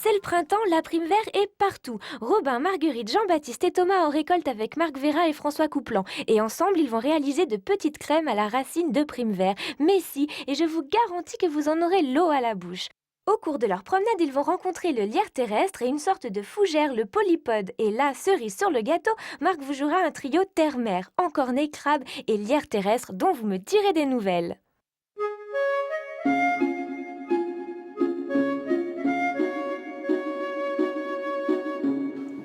C'est le printemps, la prime vert est partout. Robin, Marguerite, Jean-Baptiste et Thomas en récoltent avec Marc Vera et François Couplan. Et ensemble, ils vont réaliser de petites crèmes à la racine de prime vert. Mais si, et je vous garantis que vous en aurez l'eau à la bouche. Au cours de leur promenade, ils vont rencontrer le lierre terrestre et une sorte de fougère, le polypode. Et là, cerise sur le gâteau, Marc vous jouera un trio terre-mer, encorné, crabe et lierre terrestre dont vous me direz des nouvelles.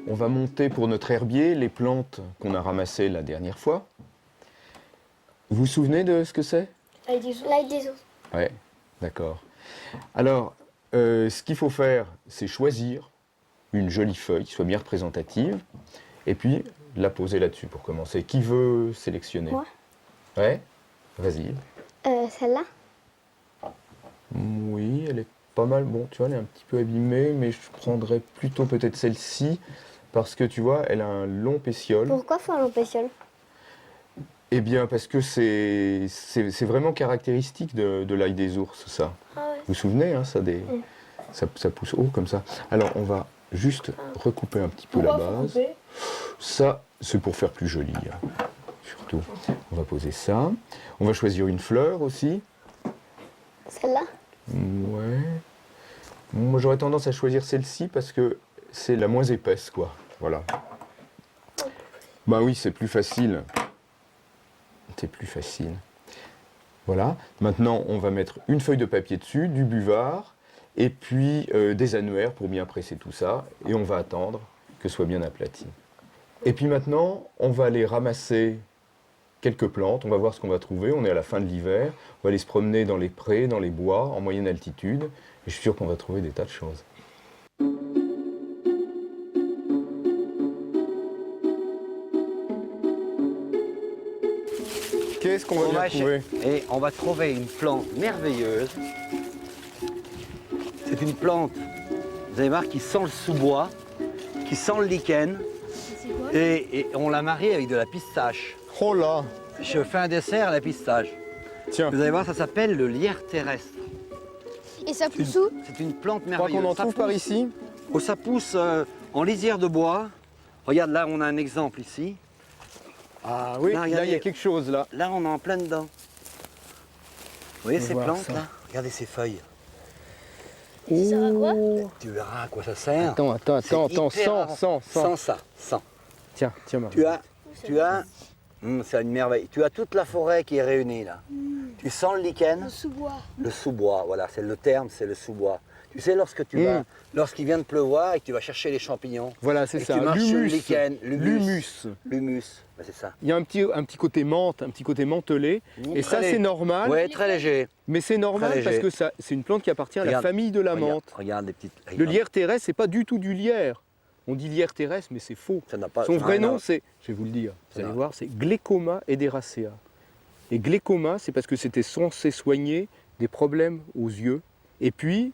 On va monter pour notre herbier les plantes qu'on a ramassées la dernière fois. Vous vous souvenez de ce que c'est? L'ail des ours. Ouais, d'accord. Alors, ce qu'il faut faire, c'est choisir une jolie feuille qui soit bien représentative et puis la poser là-dessus pour commencer. Qui veut sélectionner? Moi. Ouais, vas-y. Celle-là. Oui, elle est pas mal. Bon, tu vois, elle est un petit peu abîmée, mais je prendrais plutôt peut-être celle-ci parce que tu vois, elle a un long pétiole. Pourquoi faire un pétiole? Eh bien, parce que c'est vraiment caractéristique de l'ail des ours, ça. Ah ouais. Vous vous souvenez, hein, ça pousse haut comme ça. Alors, on va juste recouper un petit peu la base. Ça, c'est pour faire plus joli, hein, surtout. On va poser ça. On va choisir une fleur aussi. Celle-là. Ouais. Moi, j'aurais tendance à choisir celle-ci parce que c'est la moins épaisse, quoi. Voilà. Bah oui, c'est plus facile. C'est plus facile. Voilà. Maintenant, on va mettre une feuille de papier dessus, du buvard, et puis des annuaires pour bien presser tout ça. Et on va attendre que ce soit bien aplati. Et puis maintenant, on va aller ramasser quelques plantes. On va voir ce qu'on va trouver. On est à la fin de l'hiver. On va aller se promener dans les prés, dans les bois, en moyenne altitude. Et je suis sûr qu'on va trouver des tas de choses. Qu'est-ce qu'on va bien trouver? Et on va trouver une plante merveilleuse. C'est une plante, vous allez voir, qui sent le sous-bois, qui sent le lichen. Et on l'a mariée avec de la pistache. Oh là! Je fais un dessert à la pistache. Tiens. Vous allez voir, ça s'appelle le lierre terrestre. Et ça pousse où? C'est une plante Je crois merveilleuse. qu'on en Ça trouve par pousse- ici. Oh, ça pousse en lisière de bois. Regarde, là, on a un exemple ici. Ah oui, Là, là, il y regardez. a quelque chose, là. Là, on est en plein dedans. Vous voyez On va ces voir plantes, ça. là? Regardez ces feuilles. Ça sert à quoi? Tu verras à quoi ça sert. Attends, C'est hyper avant. Sans ça, sans. Tiens, Marc. Tu as, c'est une merveille. Tu as toute la forêt qui est réunie là. Tu sens le lichen, Le sous-bois. le sous-bois, voilà, c'est le terme, c'est le sous-bois. Tu sais, lorsque tu vas, lorsqu'il vient de pleuvoir et que tu vas chercher les champignons, Voilà, c'est et que ça. tu marches sur le L'humus. lichen, L'humus. l'humus, ben, c'est ça. Il y a un petit côté menthe, un petit côté mentelé. Et ça, c'est normal. Ouais, très léger. Mais c'est normal Très parce léger. que c'est une plante qui appartient à la Regarde, famille de la Regarde, menthe. regarde les petites. Le regarde. lierre terrestre, c'est pas du tout du lierre. On dit lierre terrestre, mais c'est faux. Ça n'a pas. Son ça n'a vrai rien à nom, voir. c'est, je vais vous le dire, vous allez n'a- voir, c'est Glecoma ederacea. Et Glecoma, c'est parce que c'était censé soigner des problèmes aux yeux. Et puis,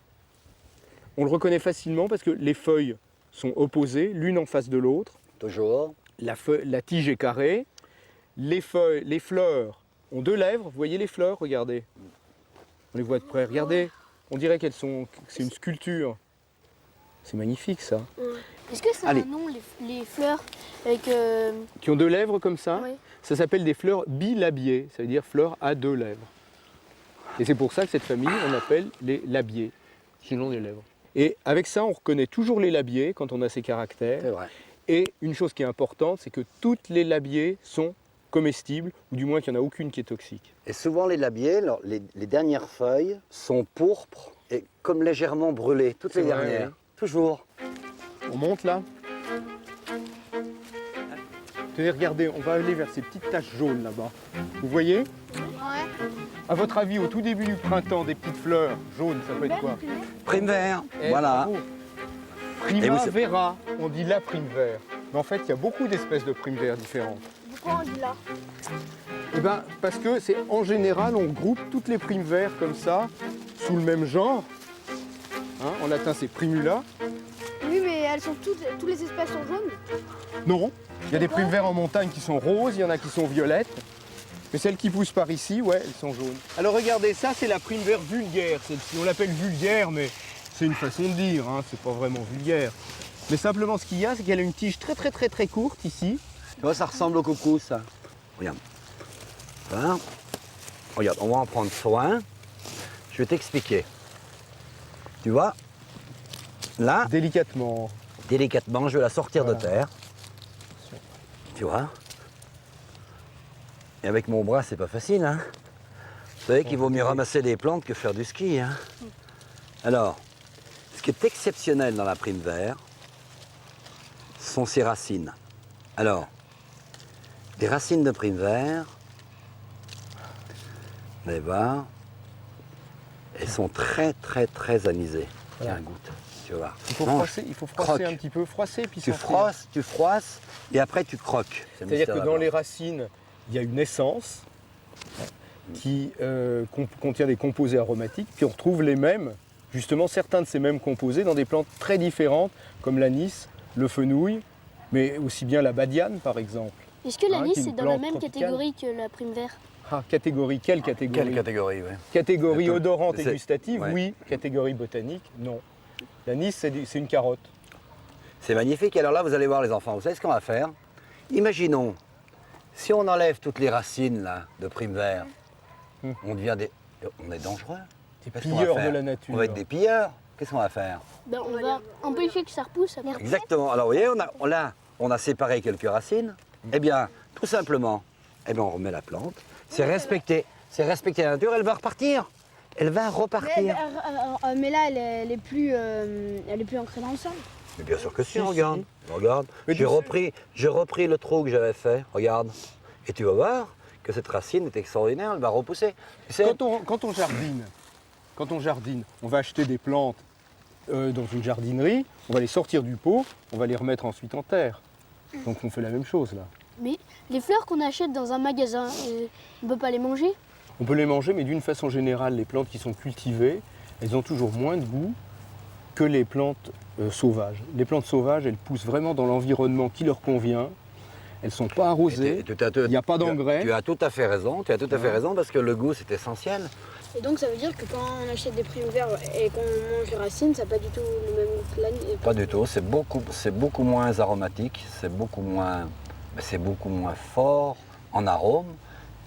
on le reconnaît facilement parce que les feuilles sont opposées, l'une en face de l'autre. Toujours. La tige est carrée. Les fleurs ont deux lèvres. Vous voyez les fleurs? Regardez. On les voit de près. Regardez. On dirait que c'est une sculpture. C'est magnifique, ça. Est-ce que ça a Allez. un nom, les fleurs avec... Qui ont deux lèvres comme ça. Oui. Ça s'appelle des fleurs bilabiées. Ça veut dire fleurs à deux lèvres. Et c'est pour ça que cette famille, on appelle les labiés, qui ont des lèvres. Et avec ça, on reconnaît toujours les labiés quand on a ces caractères. C'est vrai. Et une chose qui est importante, c'est que toutes les labiées sont comestibles, ou du moins qu'il n'y en a aucune qui est toxique. Et souvent les labiers, alors, les dernières feuilles sont pourpres et comme légèrement brûlées, toutes les C'est vrai, dernières. oui. Toujours. On monte là. Tenez, regardez, on va aller vers ces petites taches jaunes là-bas. Vous voyez? Ouais. À votre avis, au tout début du printemps, des petites fleurs jaunes, ça peut être quoi? Prime vert, Eh, voilà. bravo. Et vous, c'est- Primavera, on dit la prime vert. Mais en fait, il y a beaucoup d'espèces de prime vert différentes. Pourquoi on dit là? Eh ben, parce que c'est en général, on groupe toutes les primes verts comme ça, sous le même genre. Hein, en latin, c'est primula. Oui, mais elles sont toutes les espèces sont jaunes. Non, il y a des primes verts en montagne qui sont roses, il y en a qui sont violettes. Mais celles qui poussent par ici, ouais, elles sont jaunes. Alors regardez, ça c'est la prime vert vulgaire, celle-ci. On l'appelle vulgaire, mais c'est une façon de dire, hein, c'est pas vraiment vulgaire. Mais simplement, ce qu'il y a, c'est qu'elle a une tige très courte ici. Tu vois, ça ressemble au coucou, ça. Regarde. Voilà. Regarde, on va en prendre soin. Je vais t'expliquer. Tu vois, là, Délicatement. délicatement, je vais la sortir de Voilà. terre. Tu vois. Et avec mon bras, c'est pas facile, hein. Vous savez qu'il vaut mieux ramasser des plantes que faire du ski, hein. Alors, ce qui est exceptionnel dans la prime vert, sont ses racines. Alors, des racines de prime vert, vous allez voir, elles sont très anisées. Voilà. Tiens, goûte, tu vas voir. Il faut Mange. froisser Croque. un petit peu, froisser puis Tu sentir. froisses, et après tu croques. C'est le C'est-à-dire mystère que de la dans plante. les racines, il y a une essence qui contient des composés aromatiques, puis on retrouve les mêmes, justement certains de ces mêmes composés dans des plantes très différentes, comme l'anis, le fenouil, mais aussi bien la badiane par exemple. Est-ce que Ah, l'anis qui est une c'est dans la plante même tropicale. catégorie que la prime vert? Ah, catégorie, quelle catégorie? Quelle catégorie, oui. Catégorie Attends, odorante et c'est- gustative, ouais. oui. Catégorie botanique, non. L'anis, c'est une carotte. C'est magnifique. Alors là, vous allez voir les enfants, vous savez ce qu'on va faire? Imaginons, si on enlève toutes les racines là, de prime vert, on devient des... On est dangereux. Des Qu'est-ce qu'on va pilleurs faire de la nature. On va être des pilleurs. Qu'est-ce qu'on va faire? Ben, on va empêcher que ça repousse. après. Exactement. Alors vous voyez, on a séparé quelques racines. Eh bien, tout simplement, on remet la plante. C'est respecter la nature, elle va repartir. Elle va repartir. Mais là, elle est plus ancrée dans le sol. Mais bien sûr que si, Si, regarde. Regarde. Mais J'ai tu sais- repris le trou que j'avais fait. Regarde. Et tu vas voir que cette racine est extraordinaire, elle va repousser. Tu sais, Quand on jardine, on va acheter des plantes dans une jardinerie, on va les sortir du pot, on va les remettre ensuite en terre. Donc on fait la même chose là. Mais les fleurs qu'on achète dans un magasin, on peut pas les manger? On peut les manger, mais d'une façon générale, les plantes qui sont cultivées, elles ont toujours moins de goût que les plantes sauvages. Les plantes sauvages, elles poussent vraiment dans l'environnement qui leur convient. Elles ne sont pas arrosées. Il n'y a pas d'engrais. Tu as tout à fait raison, parce que le goût c'est essentiel. Et donc ça veut dire que quand on achète des primes verts et qu'on mange les racines, ça n'a pas du tout le même goût que l'anis. Pas du tout, c'est beaucoup moins aromatique, c'est beaucoup moins fort en arôme,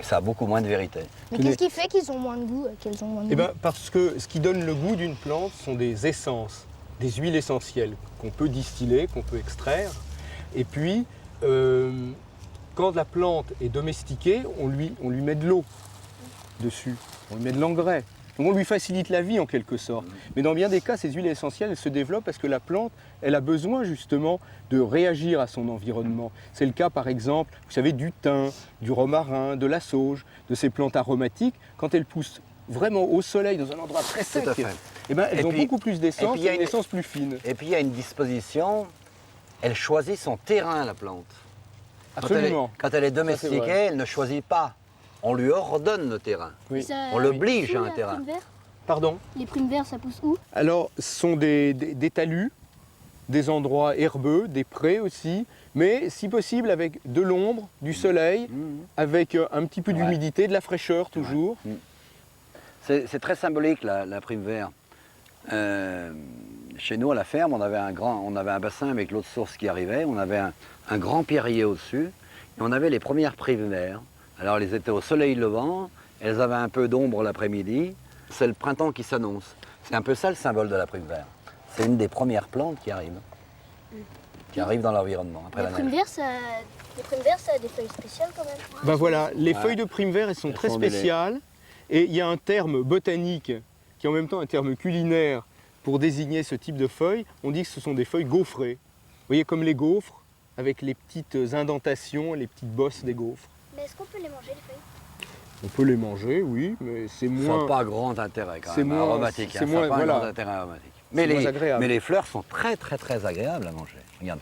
et ça a beaucoup moins de vérité. Mais qu'est-ce qui fait qu'ils ont moins de goût qu'elles ont moins de Eh goût ben, parce que ce qui donne le goût d'une plante sont des essences, des huiles essentielles qu'on peut distiller, qu'on peut extraire. Et puis, quand la plante est domestiquée, on lui met de l'eau dessus, on lui met de l'engrais. Donc on lui facilite la vie en quelque sorte. Mais dans bien des cas, ces huiles essentielles, elles se développent parce que la plante, elle a besoin justement de réagir à son environnement. C'est le cas par exemple, vous savez, du thym, du romarin, de la sauge, de ces plantes aromatiques. Quand elles poussent vraiment au soleil, dans un endroit très sec, Tout à fait. eh ben, elles Et ont puis- beaucoup plus d'essence, puis il y a une une- essence plus fine. Et puis il y a une disposition, elle choisit son terrain, la plante. Absolument. Quand elle est c'est domestiquée, vrai. elle ne choisit pas. On lui ordonne le terrain. Oui. Ça On l'oblige pousse à où, un la terrain. prime vert? Pardon? Les primes verts, ça pousse où? Alors, ce sont des talus, des endroits herbeux, des prés aussi, mais si possible avec de l'ombre, du soleil, avec un petit peu Ouais. d'humidité, de la fraîcheur toujours. C'est très symbolique la prime vert. Chez nous à la ferme, on avait un bassin avec l'eau de source qui arrivait, on avait un grand pierrier au-dessus, et on avait les premières primes verts. Alors elles étaient au soleil levant, elles avaient un peu d'ombre l'après-midi, c'est le printemps qui s'annonce. C'est un peu ça le symbole de la prime vert. C'est une des premières plantes qui arrivent dans l'environnement après Les la primes neige. verts, ça a des feuilles spéciales quand même. Ben voilà, les Ouais. feuilles de prime vert, elles sont Elles très sont des- spéciales, et il y a un terme botanique qui est en même temps un terme culinaire pour désigner ce type de feuilles. On dit que ce sont des feuilles gaufrées. Vous voyez, comme les gaufres, avec les petites indentations, les petites bosses des gaufres. Mais est-ce qu'on peut les manger, les feuilles? On peut les manger, oui, mais c'est Ça moins... n'a pas grand intérêt quand c'est même, moins- aromatique. c'est Ça n'a moins- pas un voilà. grand intérêt aromatique. C'est moins agréable. Mais les fleurs sont très agréables à manger. Regarde,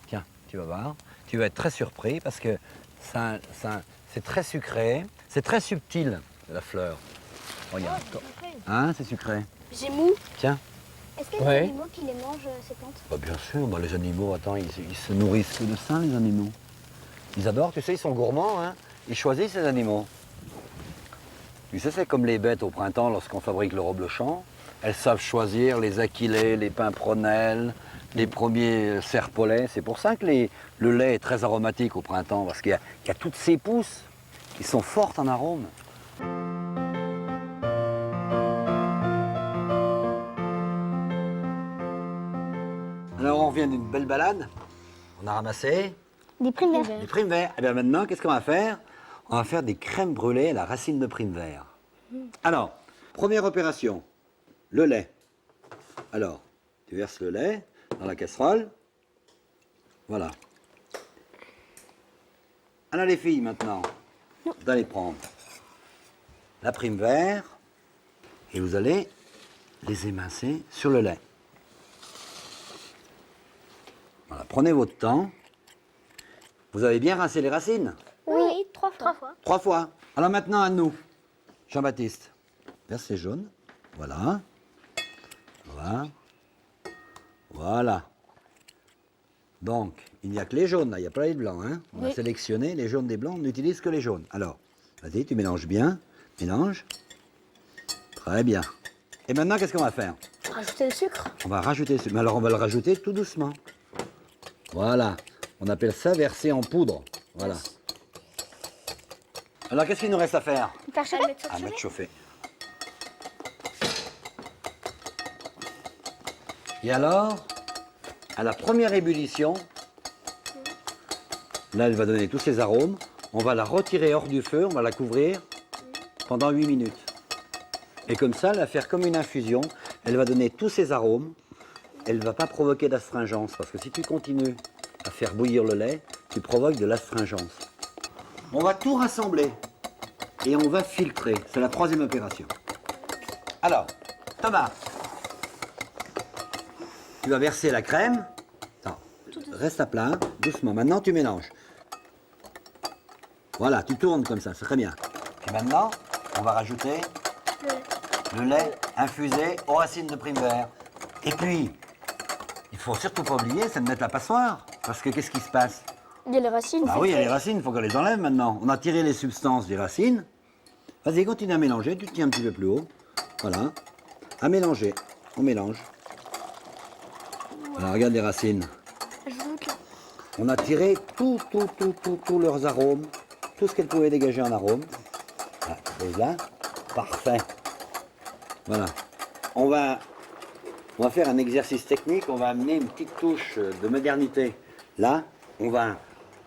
tiens, tu vas voir. Tu vas être très surpris parce que c'est très sucré, c'est très subtil la fleur. Regarde, hein, c'est sucré. J'ai mou. Tiens, Est-ce qu'il y a Ouais. des animaux qui les mangent, ces plantes? bah, bien sûr, bah, les animaux, attends, ils se nourrissent que de ça, les animaux. Ils adorent, tu sais, ils sont gourmands, hein. Ils choisissent les animaux. Tu sais, c'est comme les bêtes au printemps lorsqu'on fabrique le reblochon. elles savent choisir les achillées, les pimpronelles, les premiers serpolets. C'est pour ça que le lait est très aromatique au printemps, parce qu'il y a toutes ces pousses qui sont fortes en arôme. Alors on revient d'une belle balade, on a ramassé Des primes verts. des primes verts. Et bien maintenant, qu'est-ce qu'on va faire? On va faire des crèmes brûlées à la racine de prime vert. Alors, première opération, le lait. Alors, tu verses le lait dans la casserole. Voilà. Alors les filles, maintenant, vous allez prendre la prime vert et vous allez les émincer sur le lait. Voilà, prenez votre temps. Vous avez bien rincé les racines? Oui, 3 fois. 3 fois. Alors maintenant à nous. Jean-Baptiste, verse les jaunes. Voilà. Voilà. Voilà. Donc, il n'y a que les jaunes, là, il n'y a pas les blancs. Hein. On a sélectionné les jaunes des blancs, on n'utilise que les jaunes. Alors, vas-y, tu mélanges bien. Mélange. Très bien. Et maintenant, qu'est-ce qu'on va faire? Rajouter le sucre. On va rajouter le sucre. Mais alors, on va le rajouter tout doucement. Voilà. On appelle ça verser en poudre. Voilà. Alors, qu'est-ce qu'il nous reste à faire? Faire chauffer. À mettre chauffer. Et alors, à la première ébullition, là, elle va donner tous ses arômes. On va la retirer hors du feu, on va la couvrir pendant 8 minutes. Et comme ça, la faire comme une infusion. Elle va donner tous ses arômes. Elle ne va pas provoquer d'astringence, parce que si tu continues à faire bouillir le lait, tu provoques de l'astringence. On va tout rassembler et on va filtrer. C'est la troisième opération. Alors, Thomas, tu vas verser la crème. Attends, reste à plat, doucement. Maintenant, tu mélanges. Voilà, tu tournes comme ça, c'est très bien. Et maintenant, on va rajouter le lait infusé aux racines de prime vert. Et puis, il faut surtout pas oublier, c'est de mettre la passoire. Parce que qu'est-ce qui se passe? Il y a les racines. Ah oui, il y a les racines, il faut qu'on les enlève maintenant. On a tiré les substances des racines. Vas-y, continue à mélanger, tu te tiens un petit peu plus haut. Voilà. À mélanger, on mélange. Voilà, regarde les racines. On a tiré tous leurs arômes, tout ce qu'elles pouvaient dégager en arôme. Voilà, pose là. Parfait. Voilà. On va faire un exercice technique, on va amener une petite touche de modernité. Là, on va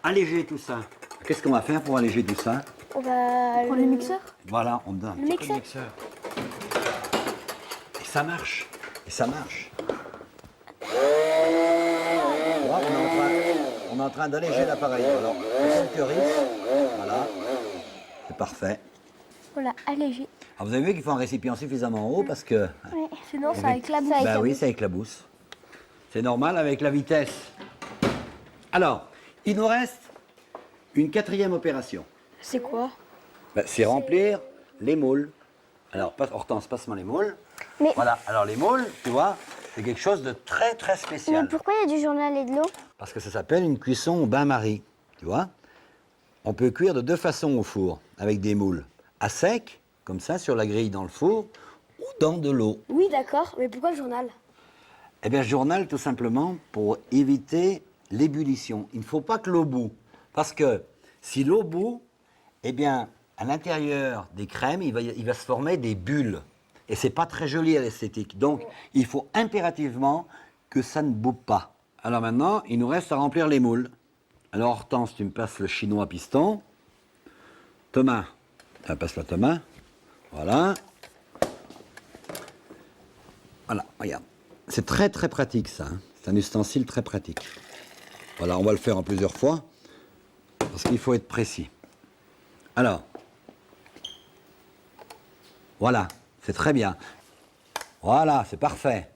alléger tout ça. Qu'est-ce qu'on va faire pour alléger tout ça? On va prendre le mixeur. Voilà, on donne un Le petit coup de mixeur. mixeur. Et ça marche. Et ça marche. Voilà, on est en train d'alléger l'appareil. Alors, quelques risques. Voilà. C'est parfait. Voilà, allégé. Alors, vous avez vu qu'il faut un récipient suffisamment haut parce que... Ouais. Sinon, ça éclabousse. Bah oui, ça éclabousse. C'est normal avec la vitesse. Alors, il nous reste une quatrième opération. C'est quoi? Bah, c'est remplir les moules. Alors, Hortense, passe-moi les moules. Mais- Voilà, alors les moules, tu vois, c'est quelque chose de très très Mais spécial. pourquoi il y a du journal et de l'eau? Parce que ça s'appelle une cuisson au bain-marie, tu vois. On peut cuire de deux façons au four, avec des moules. À sec, comme ça, sur la grille dans le four, ou dans de l'eau. Oui, d'accord, mais pourquoi le journal? Eh bien, journal, tout simplement, pour éviter l'ébullition. Il ne faut pas que l'eau bout. Parce que si l'eau bout, eh bien, à l'intérieur des crèmes, il va se former des bulles. Et c'est pas très joli à l'esthétique. Donc, il faut impérativement que ça ne boue pas. Alors maintenant, il nous reste à remplir les moules. Alors, Hortense, tu me passes le chinois piston. Thomas, passe-le à Thomas. Voilà. Voilà, regarde. C'est très très pratique ça. Hein. C'est un ustensile très pratique. Voilà, on va le faire en plusieurs fois. Parce qu'il faut être précis. Alors. Voilà, c'est très bien. Voilà, c'est parfait.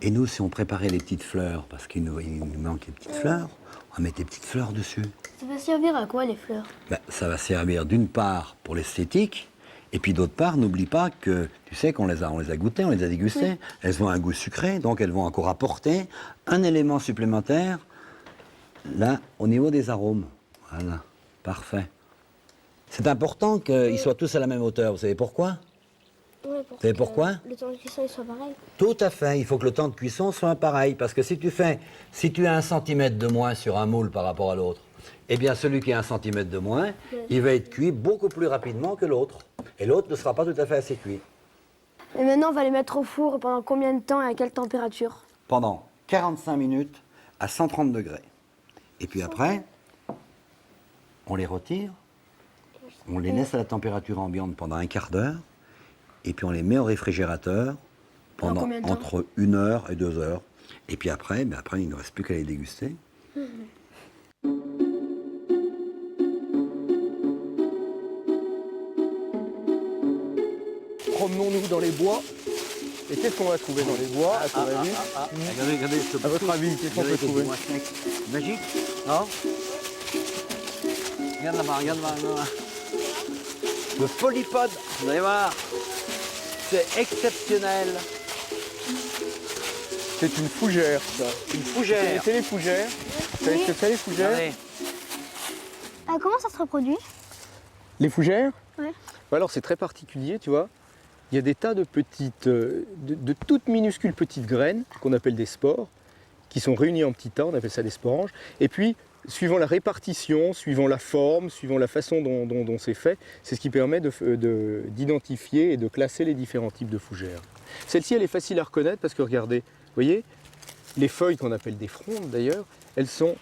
Et nous, si on préparait les petites fleurs, parce qu'il nous manque les petites fleurs, on va mettre des petites fleurs dessus. Ça va servir à quoi les fleurs? Ben, ça va servir d'une part pour l'esthétique, et puis d'autre part, n'oublie pas que, tu sais qu'on les a goûtées, on les a dégustées, elles ont un goût sucré, donc elles vont encore apporter un élément supplémentaire, là, au niveau des arômes. Voilà, parfait. C'est important qu'ils soient tous à la même hauteur, vous savez pourquoi? Ouais, pour Vous savez que pourquoi? le temps de cuisson il soit pareil. Tout à fait, il faut que le temps de cuisson soit pareil. Parce que si tu as 1 centimètre de moins sur un moule par rapport à l'autre, eh bien celui qui a 1 centimètre de moins, il va être cuit beaucoup plus rapidement que l'autre. Et l'autre ne sera pas tout à fait assez cuit. Et maintenant, on va les mettre au four pendant combien de temps et à quelle température? Pendant 45 minutes à 130 degrés. Et puis après, on les retire, on les laisse à la température ambiante pendant 1/4 d'heure, et puis on les met au réfrigérateur pendant combien de temps? entre 1 heure et 2 heures. Et puis après, il ne reste plus qu'à les déguster. Promenons-nous dans les bois. Et qu'est-ce qu'on va trouver dans les bois, à ton avis? Regardez, À votre avis, qu'est-ce qu'on peut trouver? Magique, non? Regarde là-bas, regarde là-bas. Le polypode, vous allez voir, c'est exceptionnel. C'est une fougère, ça. Une Vous fougère. connaissez les fougères? Vous savez ce que c'est, les fougères? Regardez. Ah, comment ça se reproduit? Les fougères? Ouais. Bah alors, c'est très particulier, tu vois. Il y a des tas de petites, de toutes minuscules petites graines, qu'on appelle des spores, qui sont réunies en petits tas, on appelle ça des sporanges. Et puis, suivant la répartition, suivant la forme, suivant la façon dont c'est fait, c'est ce qui permet d'identifier et de classer les différents types de fougères. Celle-ci, elle est facile à reconnaître parce que, regardez, vous voyez, les feuilles qu'on appelle des frondes d'ailleurs, elles sont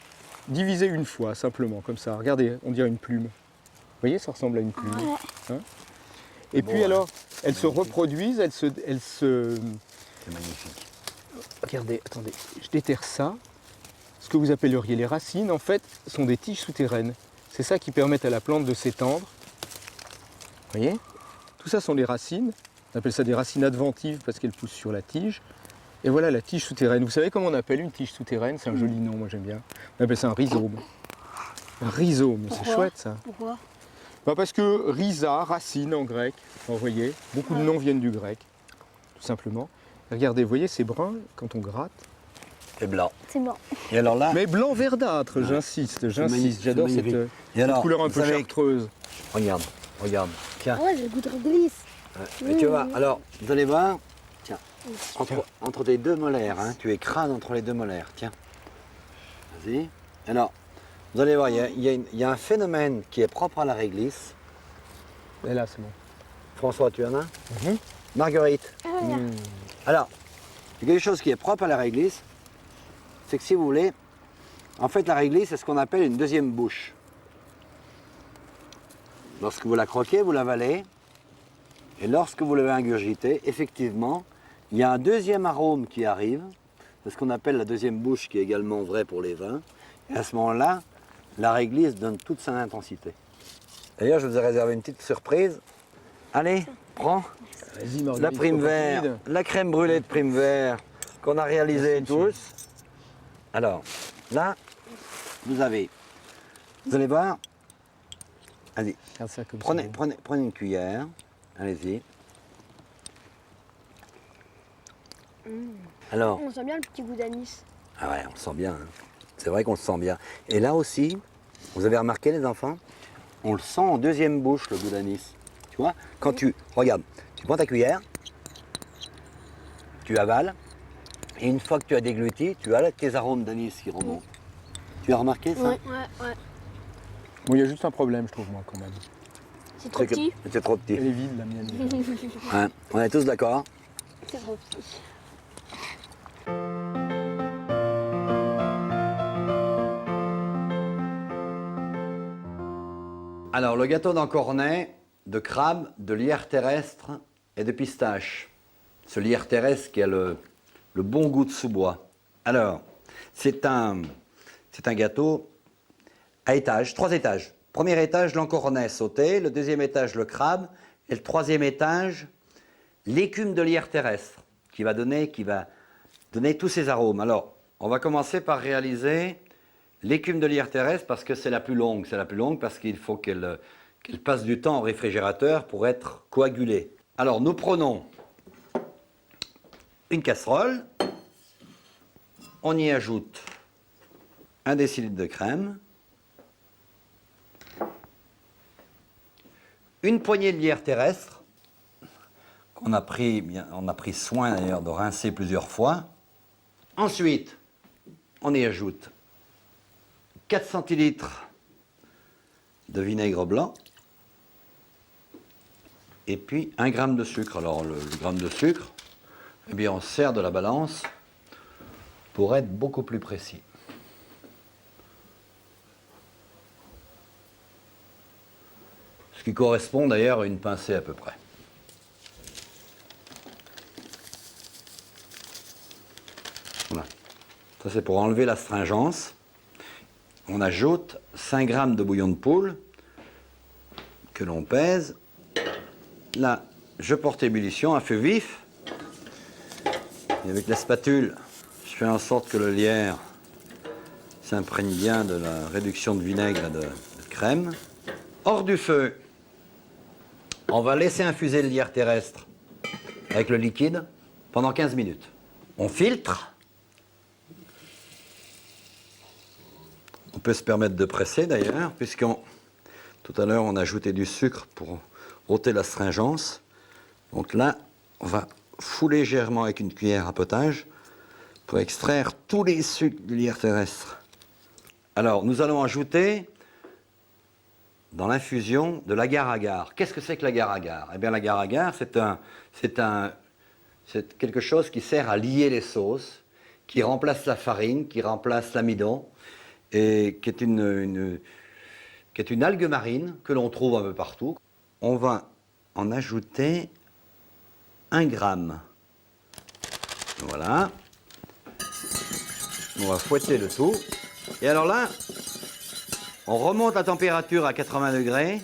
divisées une fois, simplement, comme ça. Regardez, on dirait une plume. Vous voyez, ça ressemble à une plume. Hein? Et puis alors, elles se reproduisent, elles se... C'est magnifique. Regardez, attendez, je déterre ça. Ce que vous appelleriez les racines, en fait, sont des tiges souterraines. C'est ça qui permet à la plante de s'étendre. Vous voyez? Tout ça sont les racines. On appelle ça des racines adventives parce qu'elles poussent sur la tige. Et voilà la tige souterraine. Vous savez comment on appelle une tige souterraine? C'est un joli nom, moi j'aime bien. On appelle ça un rhizome. Un rhizome, c'est chouette ça. Pourquoi? Bah parce que rhiza, racine en grec, vous voyez, beaucoup de noms viennent du grec, tout simplement. Regardez, vous voyez, c'est brun quand on gratte. C'est blanc. C'est bon. Et alors là, Mais blanc verdâtre, j'insiste, magnifique, j'adore c'est cette, magnifique. Et cette alors, couleur un vous peu savez- chartreuse. regarde, tiens. Ouais, j'ai le goût de réglisse. Et tu vois, alors, vous allez voir, tiens, entre tes deux molaires, hein, tu écrases entre les deux molaires, tiens. Vas-y. Alors, vous allez voir, il y a un phénomène qui est propre à la réglisse. Et là, c'est bon. François, tu en as? Mhm. Marguerite. Mmh. Alors, il y a quelque chose qui est propre à la réglisse, c'est que si vous voulez, en fait, la réglisse, c'est ce qu'on appelle une deuxième bouche. Lorsque vous la croquez, vous l'avalez, et lorsque vous l'avez ingurgitée, effectivement, il y a un deuxième arôme qui arrive, c'est ce qu'on appelle la deuxième bouche, qui est également vrai pour les vins, et à ce moment-là, la réglisse donne toute son intensité. D'ailleurs, je vous ai réservé une petite surprise. Allez, prends. Vas-y, Marguerite, La prime vert, rapide. la crème brûlée de prime vert qu'on a réalisée Merci, monsieur. tous. Alors, là, vous allez voir, allez, Regarde ça comme prenez, ça. prenez une cuillère, allez-y. Alors, On sent bien le petit goût d'anis. ah ouais, on le sent bien, hein. C'est vrai qu'on le sent bien. Et là aussi, vous avez remarqué les enfants, on le sent en deuxième bouche, le goût d'anis. Tu vois, quand regarde, tu prends ta cuillère, tu avales, et une fois que tu as dégluti, tu as tes arômes d'anis qui remontent. Tu as remarqué ça? Ouais. Bon, il y a juste un problème, je trouve, moi, quand même. C'est trop petit. C'est trop petit. Elle est vide, la mienne. Hein, on est tous d'accord? C'est trop petit. Alors, le gâteau d'encornet, de crabe, de lierre terrestre et de pistache. Ce lierre terrestre qui a le bon goût de sous-bois. Alors, c'est un gâteau à étages, 3 étages. Premier étage, l'encornet sauté. Le deuxième étage, le crabe. Et le troisième étage, l'écume de lierre terrestre qui va donner tous ces arômes. Alors, on va commencer par réaliser l'écume de lierre terrestre parce que c'est la plus longue. C'est la plus longue parce qu'il faut qu'elle passe du temps au réfrigérateur pour être coagulée. Alors, nous prenons une casserole. On y ajoute 1 décilitre de crème, une poignée de lierre terrestre On a pris soin d'ailleurs de rincer plusieurs fois. Ensuite, on y ajoute 4 centilitres de vinaigre blanc et puis 1 gramme de sucre. Alors le gramme de sucre, eh bien on sert de la balance pour être beaucoup plus précis. Ce qui correspond d'ailleurs à une pincée à peu près. Voilà. Ça c'est pour enlever l'astringence. On ajoute 5 grammes de bouillon de poule que l'on pèse. Là, je porte ébullition à feu vif. Et avec la spatule, je fais en sorte que le lierre s'imprègne bien de la réduction de vinaigre et de crème. Hors du feu, on va laisser infuser le lierre terrestre avec le liquide pendant 15 minutes. On filtre. On peut se permettre de presser d'ailleurs, puisqu'on tout à l'heure on a ajouté du sucre pour ôter l'astringence. Donc là, on va fouler légèrement avec une cuillère à potage pour extraire tous les sucres du lierre terrestre. Alors, nous allons ajouter dans l'infusion de l'agar-agar. Qu'est-ce que c'est que l'agar-agar? Eh bien, l'agar-agar, c'est quelque chose qui sert à lier les sauces, qui remplace la farine, qui remplace l'amidon, et qui est une algue marine que l'on trouve un peu partout. On va en ajouter 1 gramme. Voilà. On va fouetter le tout. Et alors là, on remonte la température à 80 degrés.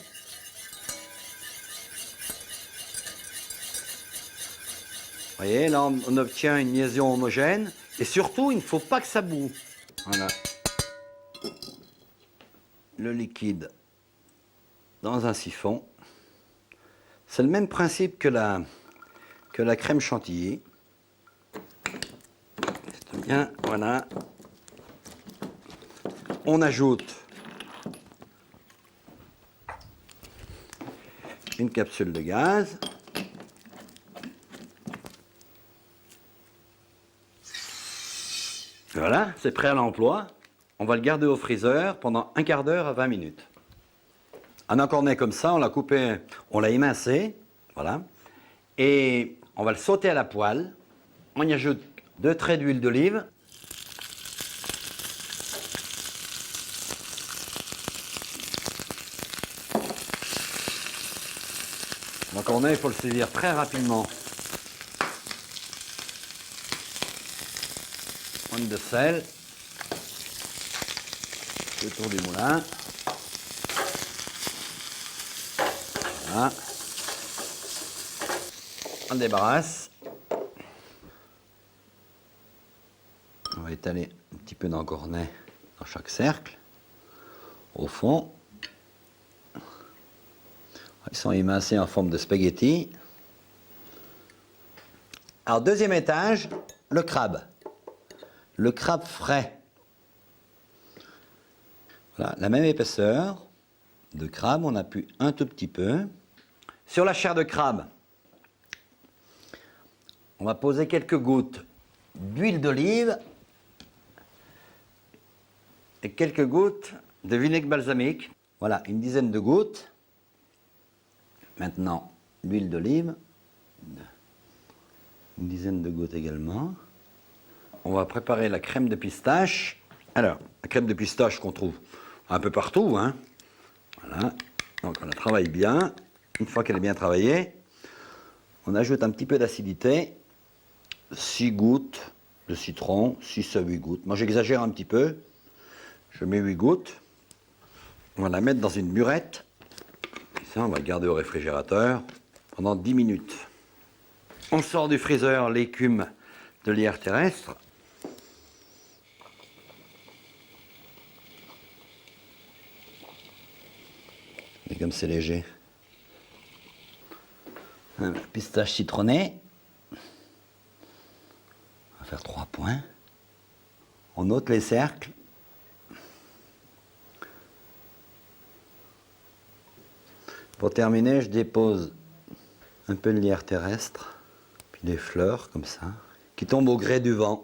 Vous voyez, là, on obtient une liaison homogène. Et surtout, il ne faut pas que ça boue. Voilà. Le liquide dans un siphon. C'est le même principe que la crème chantilly. C'est bien, voilà. On ajoute une capsule de gaz. Voilà, c'est prêt à l'emploi. On va le garder au freezer pendant 1/4 d'heure à 20 minutes. Un encornet comme ça, on l'a coupé, on l'a émincé, voilà. Et on va le sauter à la poêle. On y ajoute 2 traits d'huile d'olive. L'encornet, il faut le saisir très rapidement. Pointe de sel. Le tour du moulin. Voilà. On débarrasse. On va étaler un petit peu d'encornet dans chaque cercle. Au fond. Ils sont émincés en forme de spaghetti. Alors, deuxième étage, le crabe. Le crabe frais. Voilà, la même épaisseur de crabe, on appuie un tout petit peu. Sur la chair de crabe, on va poser quelques gouttes d'huile d'olive et quelques gouttes de vinaigre balsamique. Voilà, une dizaine de gouttes. Maintenant, l'huile d'olive, une dizaine de gouttes également. On va préparer la crème de pistache. Alors, la crème de pistache qu'on trouve un peu partout, hein. Voilà, donc on la travaille bien. Une fois qu'elle est bien travaillée, on ajoute un petit peu d'acidité, 6 gouttes de citron, 6 à 8 gouttes. Moi j'exagère un petit peu, je mets 8 gouttes. On va la mettre dans une burette, et ça on va le garder au réfrigérateur pendant 10 minutes. On sort du freezer l'écume de lierre terrestre. Et comme c'est léger. Un pistache citronné. On va faire 3 points. On ôte les cercles. Pour terminer, je dépose un peu de lierre terrestre, puis des fleurs comme ça, qui tombent au gré du vent.